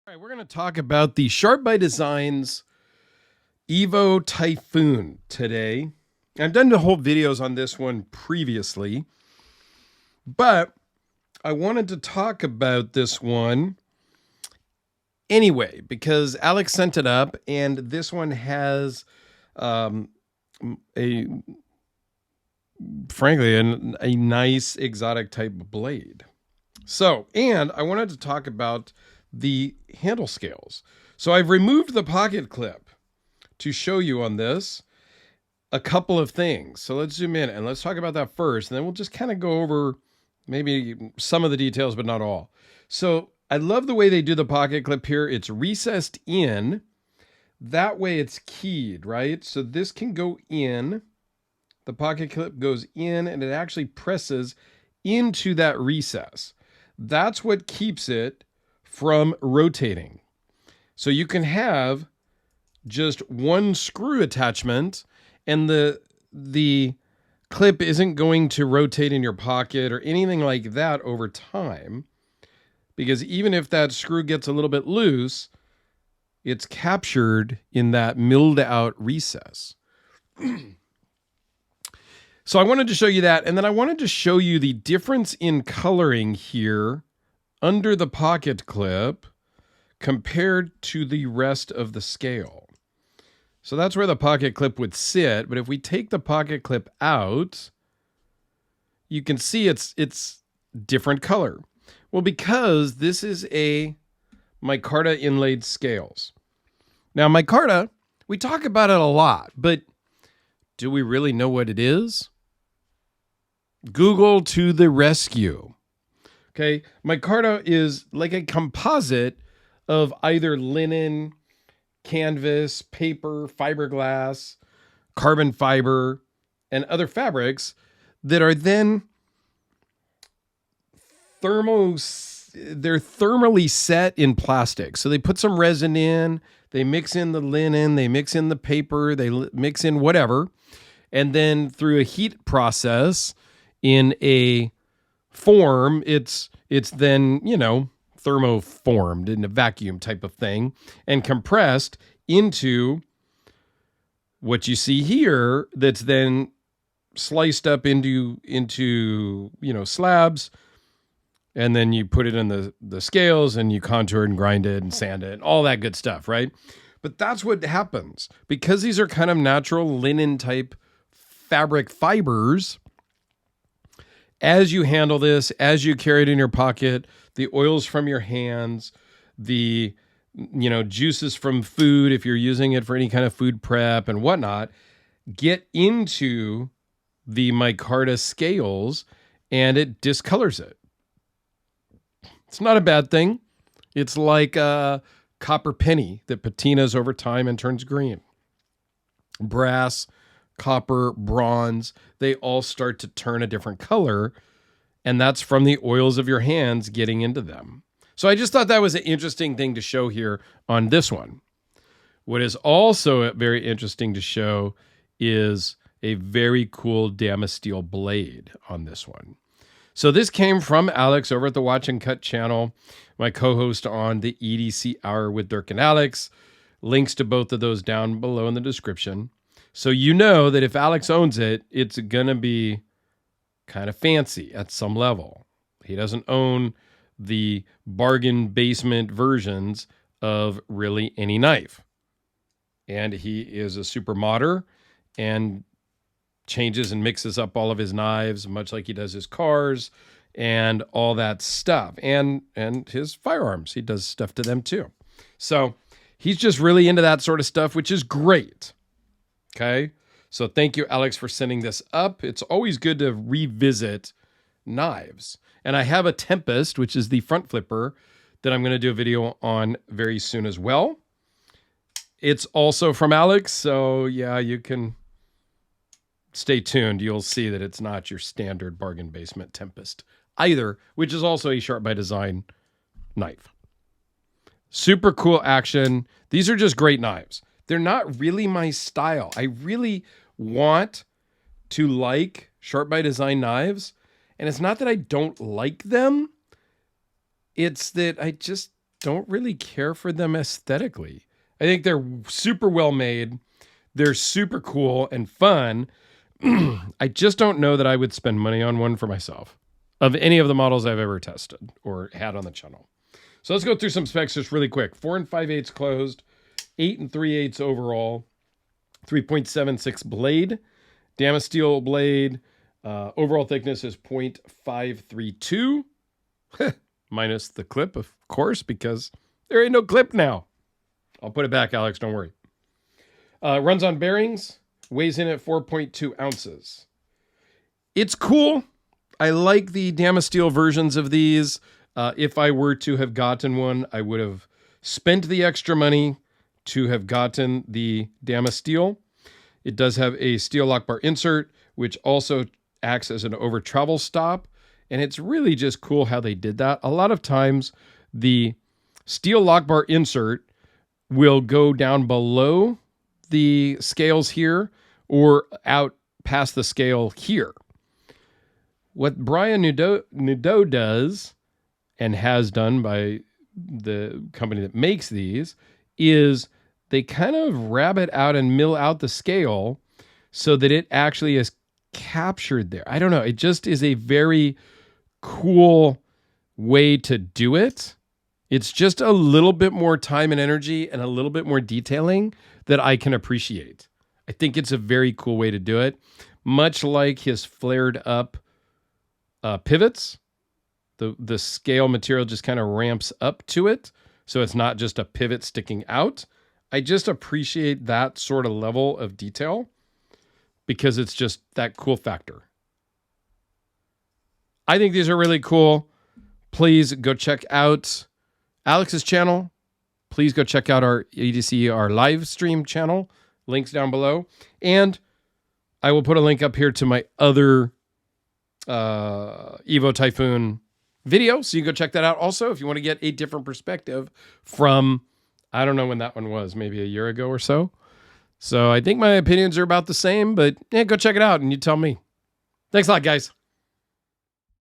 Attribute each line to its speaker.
Speaker 1: All right, we're going to talk about the Sharp by Designs Evo Typhoon today. I've done the whole videos on this one previously, but I wanted to talk about this one anyway because Alex sent it up, and this one has frankly a nice exotic type blade. So, and I wanted to talk about the handle scales. So I've removed the pocket clip to show you on this a couple of things. So let's zoom in and let's talk about that first. And then we'll just kind of go over maybe some of the details, but not all. So I love the way they do the pocket clip here. It's recessed in. That way it's keyed, right? So this can go in. The pocket clip goes in and it actually presses into that recess. That's what keeps it from rotating. So you can have just one screw attachment and the clip isn't going to rotate in your pocket or anything like that over time, because even if that screw gets a little bit loose, it's captured in that milled out recess. So I wanted to show you that, and then I wanted to show you the difference in coloring here under the pocket clip compared to the rest of the scale. So that's where the pocket clip would sit, but if we take the pocket clip out, you can see it's different color. Well, because this is a micarta inlaid scales. Now, micarta, we talk about it a lot, but do we really know what it is? Google to the rescue. Okay, micarta is like a composite of either linen, canvas, paper, fiberglass, carbon fiber, and other fabrics that are then they're thermally set in plastic. So they put some resin in, they mix in the linen, they mix in the paper, they mix in whatever, and then through a heat process in a form, it's then, thermoformed in a vacuum type of thing and compressed into what you see here, that's then sliced up into slabs, and then you put it in the scales and you contour and grind it and sand it and all that good stuff, right? But that's what happens because these are kind of natural linen type fabric fibers. As you handle this, as you carry it in your pocket, the oils from your hands, the juices from food, if you're using it for any kind of food prep and whatnot, get into the micarta scales and it discolors it. It's not a bad thing. It's like a copper penny that patinas over time and turns green. Brass, copper, bronze, they all start to turn a different color, and that's from the oils of your hands getting into them. So I just thought that was an interesting thing to show here on this one. What is also very interesting to show is a very cool Damasteel blade on this one. So this came from Alex over at the Watch and Cut channel, my co-host on the EDC Hour with Dirk and Alex. Links to both of those down below in the description. So you know that if Alex owns it, it's going to be kind of fancy at some level. He doesn't own the bargain basement versions of really any knife. And he is a super modder and changes and mixes up all of his knives, much like he does his cars and all that stuff. And his firearms, he does stuff to them too. So he's just really into that sort of stuff, which is great. Okay, so thank you, Alex, for sending this up. It's always good to revisit knives. And I have a Tempest, which is the front flipper, that I'm going to do a video on very soon as well. It's also from Alex, so yeah, you can stay tuned. You'll see that it's not your standard bargain basement Tempest either, which is also a Sharp by Design knife. Super cool action. These are just great knives. They're not really my style. I really want to like Sharp by Design knives. And it's not that I don't like them. It's that I just don't really care for them aesthetically. I think they're super well made. They're super cool and fun. I just don't know that I would spend money on one for myself of any of the models I've ever tested or had on the channel. So let's go through some specs just really quick. 4 5/8 closed, 8 3/8 overall, 3.76 blade, Damasteel blade. Overall thickness is 0.532, minus the clip, of course, because there ain't no clip now. I'll put it back, Alex, don't worry. Runs on bearings, weighs in at 4.2 ounces. It's cool. I like the Damasteel versions of these. If I were to have gotten one, I would have spent the extra money to have gotten the Damasteel. It does have a steel lock bar insert, which also acts as an over travel stop. And it's really just cool how they did that. A lot of times the steel lock bar insert will go down below the scales here or out past the scale here. What Brian Nadeau does and has done by the company that makes these is they kind of rabbit out and mill out the scale so that it actually is captured there. I don't know. It just is a very cool way to do it. It's just a little bit more time and energy and a little bit more detailing that I can appreciate. I think it's a very cool way to do it. Much like his flared up pivots, the scale material just kind of ramps up to it. So it's not just a pivot sticking out. I just appreciate that sort of level of detail because it's just that cool factor. I think these are really cool. Please go check out Alex's channel. Please go check out our EDC, our live stream channel. Links down below. And I will put a link up here to my other Evo Typhoon video. So you can go check that out also if you want to get a different perspective from, I don't know when that one was, maybe a year ago or so. So I think my opinions are about the same, but yeah, go check it out and you tell me. Thanks a lot, guys.